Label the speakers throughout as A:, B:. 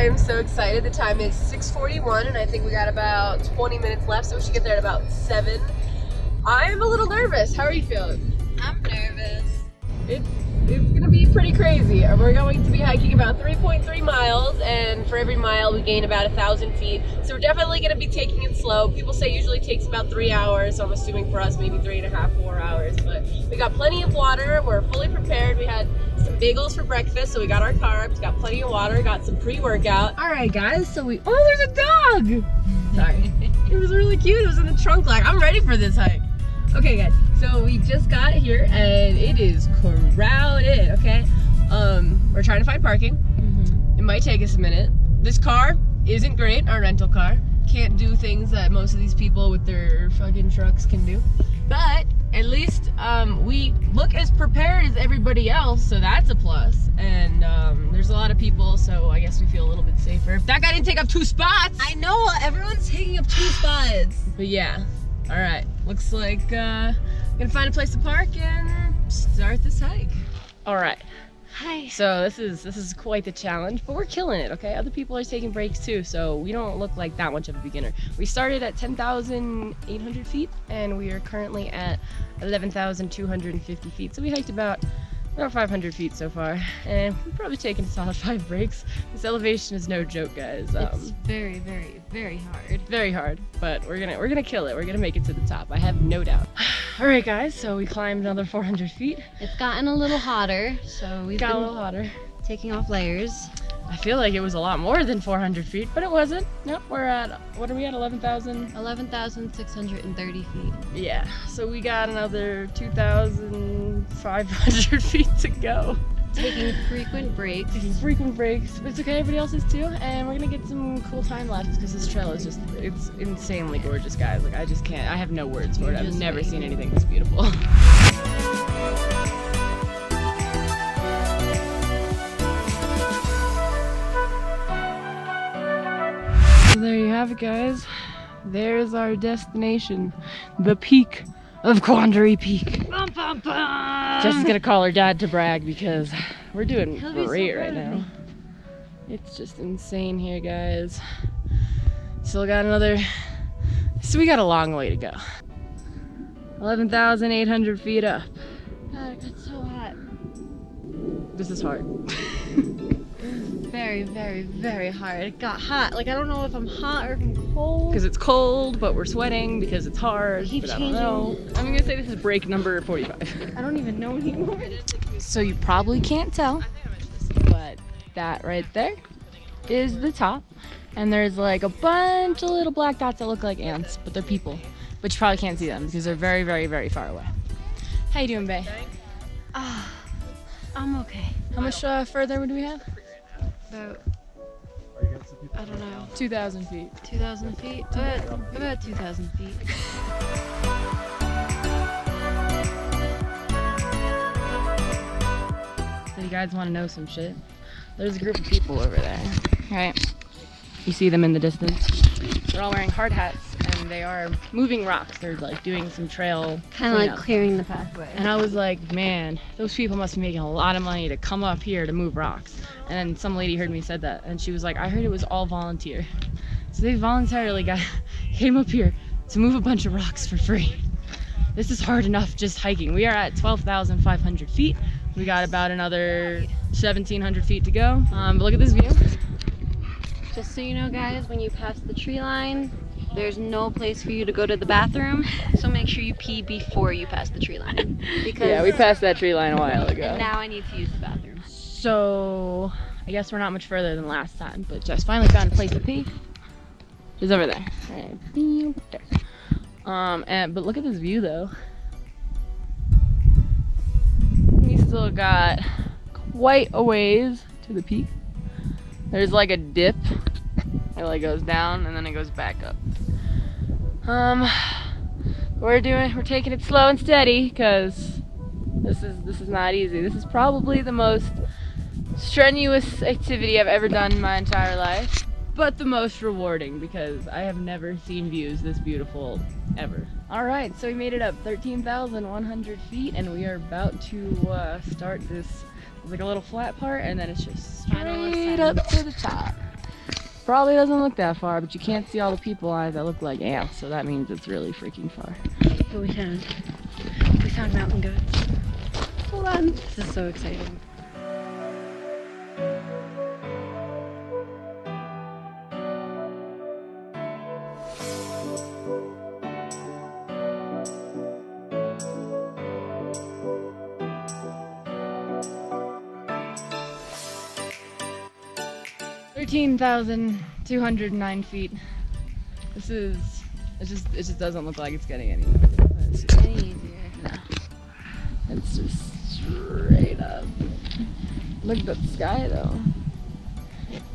A: am so excited. The time is 6:41 and I think we got about 20 minutes left, so we should get there at about 7. I'm a little nervous. How are you feeling?
B: I'm nervous.
A: It's gonna be pretty crazy. We're going to be hiking about 3.3 miles, and for every mile we gain about 1,000 feet. So we're definitely gonna be taking it slow. People say it usually takes about 3 hours, so I'm assuming for us maybe 3.5, 4 hours. But we got plenty of water. We're fully prepared. We had some bagels for breakfast, so we got our carbs, got plenty of water, got some pre-workout. All right, guys. So oh, there's a dog. Sorry, it was really cute. It was in the trunk. Like, I'm ready for this hike. Okay guys, so we just got here and it is crowded, okay? We're trying to find parking. It might take us a minute. This car isn't great, our rental car. Can't do things that most of these people with their fucking trucks can do. But at least we look as prepared as everybody else, so that's a plus. And there's a lot of people, so I guess we feel a little bit safer. If that guy didn't take up 2 spots!
B: I know, everyone's taking up 2 spots.
A: But yeah. All right, looks like gonna find a place to park and start this hike. All right.
B: Hi.
A: So this is quite the challenge, but we're killing it, okay? Other people are taking breaks too, so we don't look like that much of a beginner. We started at 10,800 feet, and we are currently at 11,250 feet. So we hiked about 500 feet so far, and we've probably taken a solid 5 breaks. This elevation is no joke, guys.
B: It's very, very, very hard.
A: Very hard, but we're gonna kill it. We're gonna make it to the top. I have no doubt. All right, guys. So we climbed another 400 feet.
B: It's gotten a little hotter, so we've
A: got
B: been
A: a little hotter.
B: Taking off layers.
A: I feel like it was a lot more than 400 feet, but it wasn't. Nope, we're at, what are we at, 11,000?
B: 11,630 feet.
A: Yeah, so we got another 2,500 feet to go.
B: Taking frequent breaks.
A: But it's okay, everybody else is too, and we're gonna get some cool time lapses because this trail is just, it's insanely gorgeous, guys. Like, I just can't, I have no words for it. I've never seen anything this beautiful. So there you have it, guys. There's our destination, the peak of Quandary Peak.
B: Bum, bum, bum.
A: Jess is gonna call her dad to brag because we're doing great right
B: proud of
A: now.
B: me.
A: It's just insane here, guys. Still got another, so we got a long way to go. 11,800 feet up.
B: God, it got so hot.
A: This is hard.
B: Very, very, very hard. It got hot. Like, I don't know if I'm hot or if I'm cold.
A: Because it's cold, but we're sweating because it's hard.
B: Keep
A: but I don't know. I'm gonna say this is break number 45.
B: I don't even know anymore.
A: So you probably can't tell, but that right there is the top. And there's like a bunch of little black dots that look like ants, but they're people. But you probably can't see them because they're very, very, very far away. How you doing, Bae?
B: I'm okay.
A: How much further would we have?
B: About, I don't know,
A: 2,000 feet.
B: 2,000 feet? About 2,000 feet.
A: So you guys want to know some shit? There's a group of people over there, right? You see them in the distance. They're all wearing hard hats and they are moving rocks. They're like doing some trail
B: Kind of like
A: cleanup.
B: clearing the pathway.
A: And I was like, man, those people must be making a lot of money to come up here to move rocks. And then some lady heard me said that, and she was like, I heard it was all volunteer. So they voluntarily came up here to move a bunch of rocks for free. This is hard enough just hiking. We are at 12,500 feet. We got about another 1,700 feet to go. But look at this view.
B: Just so you know, guys, when you pass the tree line, there's no place for you to go to the bathroom, so make sure you pee before you pass the tree line. Because
A: Yeah, we passed that tree line a while ago.
B: and now I need to use the bathroom.
A: So I guess we're not much further than last time, but Jess finally found a place to pee. It's over there. Right there. But look at this view though. We still got quite a ways to the peak. There's like a dip. It like goes down and then it goes back up. We're taking it slow and steady because this is not easy. This is probably the most strenuous activity I've ever done in my entire life, but the most rewarding because I have never seen views this beautiful ever. All right, so we made it up 13,100 feet and we are about to start this, like a little flat part, and then it's just straight up to the top.
C: probably doesn't look that far, but you can't see all the people on it that look like ants, so that means it's really freaking far.
B: But we found mountain goats. Hold on. This is so exciting.
C: $13,209 feet. It just doesn't look like it's getting any
B: Any easier.
C: No. It's just straight up. Look at the sky though.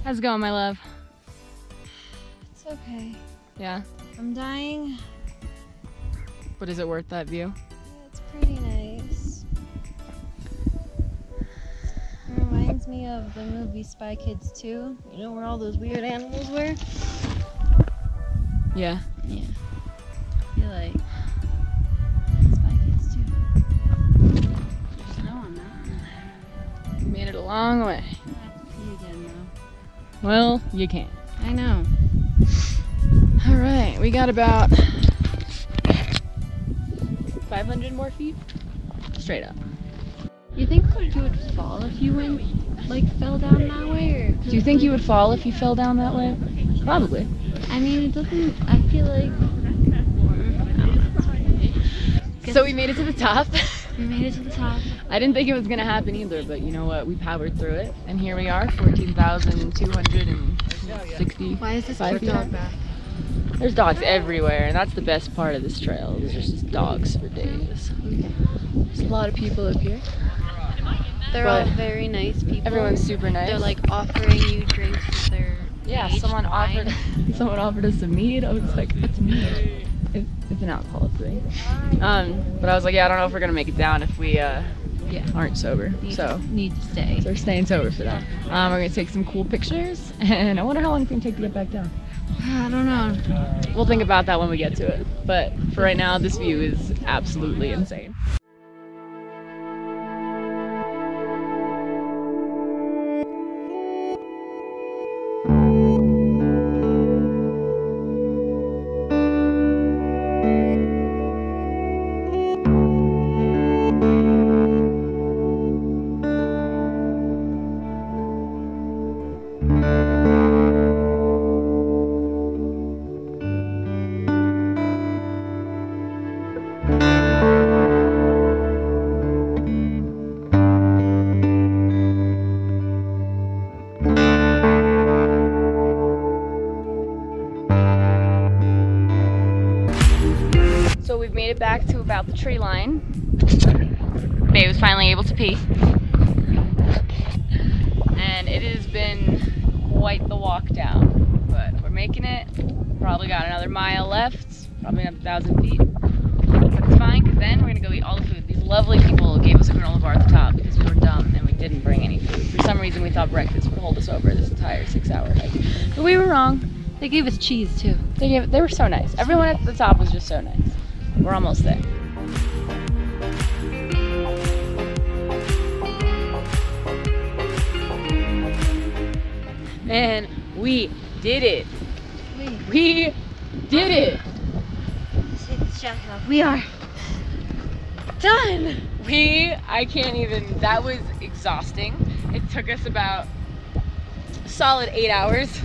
C: How's it going, my love?
B: It's okay.
C: Yeah?
B: I'm dying.
C: But is it worth that view?
B: Yeah, it's pretty nice. It reminds me of the movie Spy Kids 2. You know where all those weird animals were?
C: Yeah.
B: Yeah. I feel like Spy Kids 2. There's snow on that one.
C: You made it a long way.
B: I have to pee again though.
C: Well, you can't.
B: I know.
C: Alright, we got about 500 more feet. Straight up.
B: You think you would fall if you fell down that way? Or
C: Do you think you would fall if you fell down that way? Probably.
B: I mean, it doesn't. I feel like.
C: So we made it to the top.
B: We made it to the top.
C: I didn't think it was gonna happen either, but you know what? We powered through it, and here we are, 14,260.
B: Why is this
C: Five feet
B: dog
C: up.
B: back?
C: There's dogs everywhere, and that's the best part of this trail. There's just dogs for days. There's a lot of people up here.
B: They're all
C: But
B: very nice people.
C: Everyone's super nice.
B: They're like offering you drinks with their
C: someone
B: wine.
C: offered us some mead. I was like, what's mead? It's an alcohol thing. But I was like, yeah, I don't know if we're gonna make it down if we aren't sober.
B: Need to stay.
C: So we're staying sober for that. We're gonna take some cool pictures, and I wonder how long it's gonna take to get back down.
B: I don't know.
C: We'll think about that when we get to it. But for right now, this view is absolutely insane. So we've made it back to about the tree line. Babe was finally able to pee. And it has been quite the walk down, but we're making it. Probably got another mile left, probably another 1,000 feet. But it's fine, because then we're gonna go eat all the food. These lovely people gave us a granola bar at the top because we were dumb and we didn't bring any food. For some reason we thought breakfast would hold us over this entire 6-hour hike. But we were wrong.
B: They gave us cheese too.
C: They were so nice. Everyone at the top was just so nice. We're almost there. And we did it. We did it.
B: Take the jacket off. We are done.
C: I can't even, that was exhausting. It took us about a solid 8 hours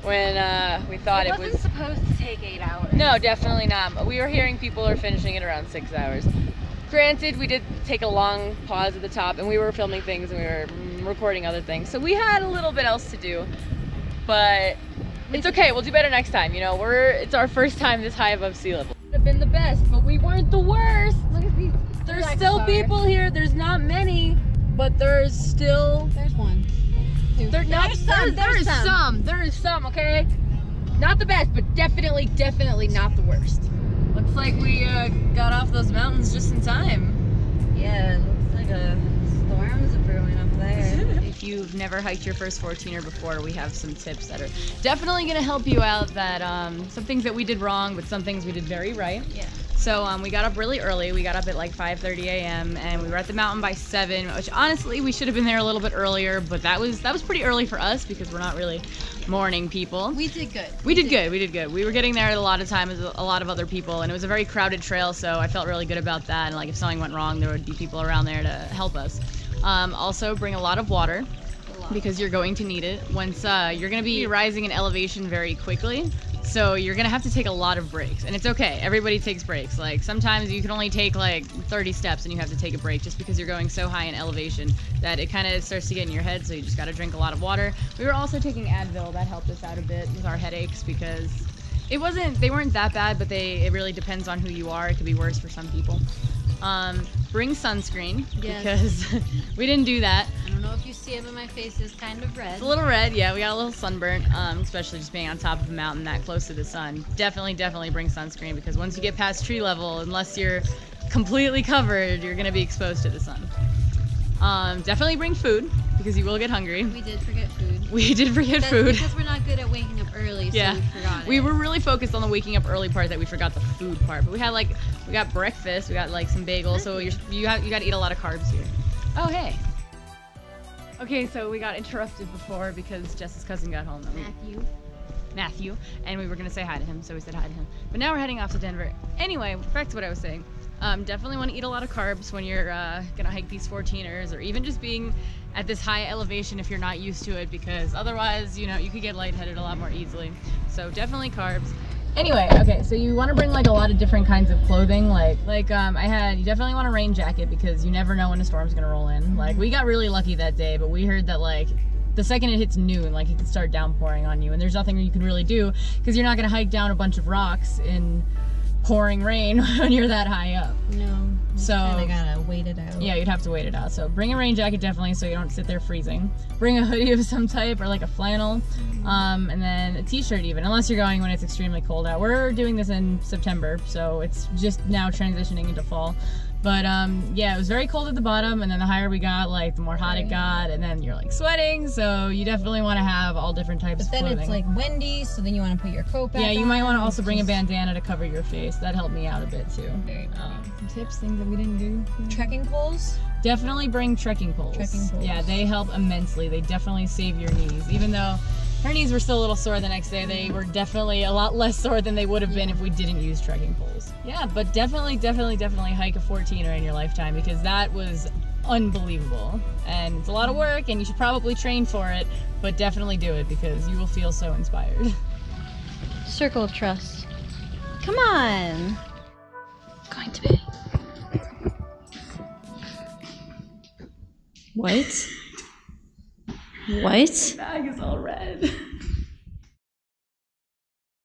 C: when we thought it was
B: supposed to take 8 hours.
C: No, definitely not. But we were hearing people are finishing it around 6 hours. Granted, we did take a long pause at the top, and we were filming things and we were recording other things, so we had a little bit else to do. But it's okay. We'll do better next time. You know, it's our first time this high above sea level. Would have been the best, but we weren't the worst.
B: Look at these.
C: There's still people here. There's not many, but there's still.
B: There's one.
C: There is some, okay? Not the best, but definitely not the worst. Looks like we got off those mountains just in time.
B: Yeah, it looks like a storm's brewing up there.
C: If you've never hiked your first 14'er before, we have some tips that are definitely gonna help you out. That some things that we did wrong, but some things we did very right.
B: Yeah.
C: So we got up really early. We got up at like 5:30 a.m. and we were at the mountain by 7, which honestly we should have been there a little bit earlier, but that was pretty early for us because we're not really morning people.
B: We did good.
C: We did good. We were getting there at a lot of time as a lot of other people, and it was a very crowded trail, so I felt really good about that. And like if something went wrong, there would be people around there to help us. Also bring a lot of water because you're going to need it. Once you're going to be rising in elevation very quickly. So you're gonna have to take a lot of breaks, and it's okay. Everybody takes breaks. Like sometimes you can only take like 30 steps and you have to take a break just because you're going so high in elevation that it kind of starts to get in your head, so you just gotta drink a lot of water. We were also taking Advil. That helped us out a bit with our headaches because they weren't that bad, but it really depends on who you are. It could be worse for some people. Bring sunscreen because we didn't do that.
B: I don't know if you see it, but my face is kind of red.
C: It's a little red, yeah. We got a little sunburnt, especially just being on top of a mountain that close to the sun. Definitely bring sunscreen because once you get past tree level, unless you're completely covered, you're gonna be exposed to the sun. Definitely bring food because you will get hungry.
B: We did forget food.
C: We did forget food.
B: Because we're not good at waking up early, so
C: yeah.
B: we forgot it.
C: We were really focused on the waking up early part that we forgot the food part. But we got breakfast, we got like some bagels, so you got to eat a lot of carbs here. Oh, hey. Okay, so we got interrupted before because Jess's cousin got home. Matthew, and we were gonna say hi to him, so we said hi to him. But now we're heading off to Denver. Anyway, back to what I was saying. Definitely want to eat a lot of carbs when you're gonna hike these 14'ers, or even just being at this high elevation if you're not used to it, because otherwise, you know, you could get lightheaded a lot more easily. So definitely carbs. Anyway, okay, so you want to bring like a lot of different kinds of clothing. You definitely want a rain jacket because you never know when a storm's gonna roll in. Like we got really lucky that day, but we heard that like the second it hits noon, like it could start downpouring on you, and there's nothing you can really do because you're not gonna hike down a bunch of rocks in pouring rain when you're that high up.
B: No.
A: So kind of gotta wait it out.
C: Yeah, you'd have to wait it out. So bring a rain jacket definitely, so you don't sit there freezing. Bring a hoodie of some type or like a flannel, and then a t-shirt even, unless you're going when it's extremely cold out. We're doing this in September, so it's just now transitioning into fall. But yeah, it was very cold at the bottom, and then the higher we got, like the more hot it got, and then you're like sweating, so you definitely want to have all different types of clothing.
A: But then it's like windy, so then you want to put your coat back on.
C: Yeah, you might want to also bring a bandana to cover your face. That helped me out a bit too. Tips, things that we didn't do.
A: Trekking poles?
C: Definitely bring trekking poles.
A: Trekking poles.
C: Yeah, they help immensely. They definitely save your knees, even though her knees were still a little sore the next day. They were definitely a lot less sore than they would have been if we didn't use trekking poles. Yeah, but definitely hike a 14'er in your lifetime because that was unbelievable. And it's a lot of work and you should probably train for it, but definitely do it because you will feel so inspired.
B: Circle of trust. Come on. Going to bed. What? What?
C: The bag is all red.